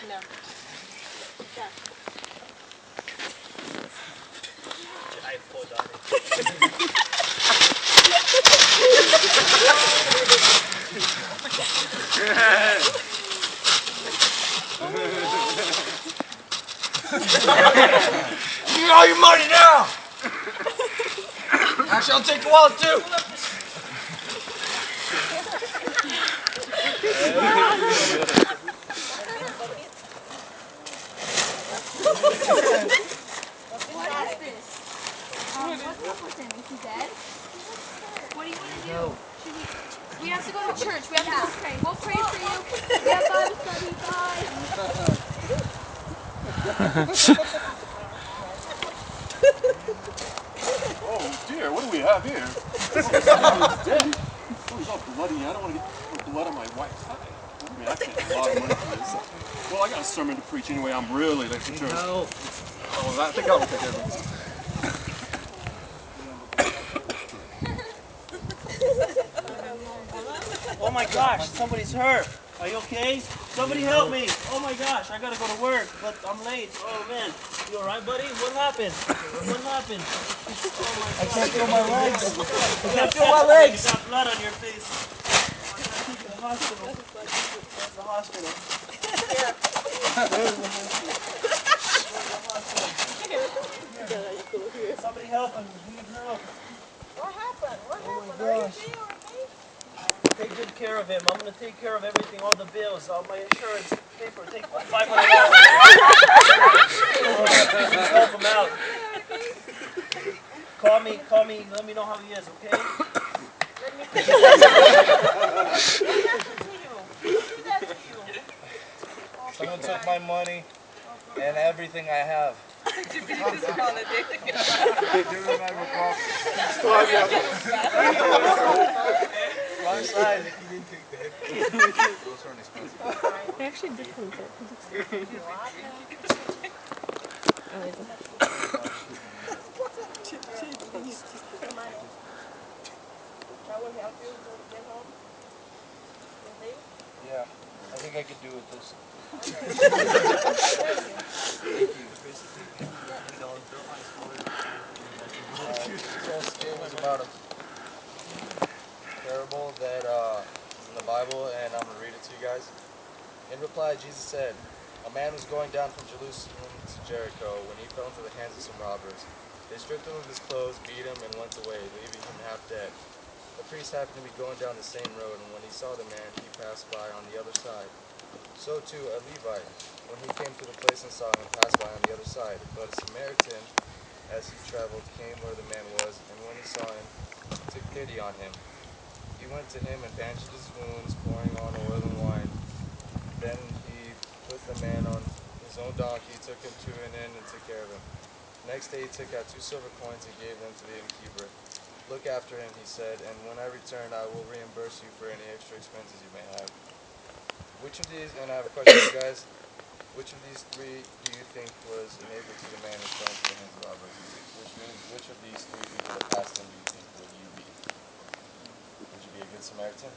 No. Yeah. I pulled on it. Give me all your money now! Actually, I'll take your wallet too! What is this? What's up with him? Is he dead? What do you want to do? We have to go to church. We have to go pray. We'll pray for you. We have Bible study. Bye. Oh dear, what do we have here? He's dead. Oh, he's all bloody. I don't want to get blood on my white tie. I mean, I can't get a lot of money for this. Well, I got a sermon to preach anyway. I'm really late for church. Oh, I think I'll take care of it. Oh my gosh, somebody's hurt. Are you okay? Somebody help me. Oh my gosh, I gotta go to work, but I'm late. Oh man. You alright, buddy? What happened? What happened? Oh my gosh. I can't feel my legs. I can't feel my legs. You got blood on your face. I gotta take you to the hospital. Where's the hospital? Here. Where's the hospital? Somebody help him. We need help. What happened? What Oh my happened? Are you gosh. okay or me? Take good care of him. I'm gonna take care of everything, all the bills, all my insurance paper. Take $500. Help him out. Call me. Let me know how he is, okay? Let me see. What happened to you? Who did that to you? Someone took my money and everything I have. Wrong side. I actually did clean it. That will help you to get home? You think? Yeah, I think I could do with this. It was about a parable that is in the Bible, and I'm going to read it to you guys. In reply, Jesus said, "A man was going down from Jerusalem to Jericho when he fell into the hands of some robbers. They stripped him of his clothes, beat him, and went away, leaving him half dead. The priest happened to be going down the same road, and when he saw the man, he passed by on the other side. So too a Levite, when he came to the place and saw him, passed by on the other side. But a Samaritan, as he traveled, came where the man was, and when he saw him, took pity on him. He went to him and bandaged his wounds, pouring on oil and wine. Then he put the man on his own donkey, took him to an inn, and took care of him. Next day he took out 2 silver coins and gave them to the innkeeper. 'Look after him,' he said, 'and when I return I will reimburse you for any extra expenses you may have.' Which of these," and I have a question for you guys, "which of these 3 do you think was a neighbor to the man who fell into the hands of robbers? Which of these 3 people that passed him do you think would you be? Would you be a good Samaritan?"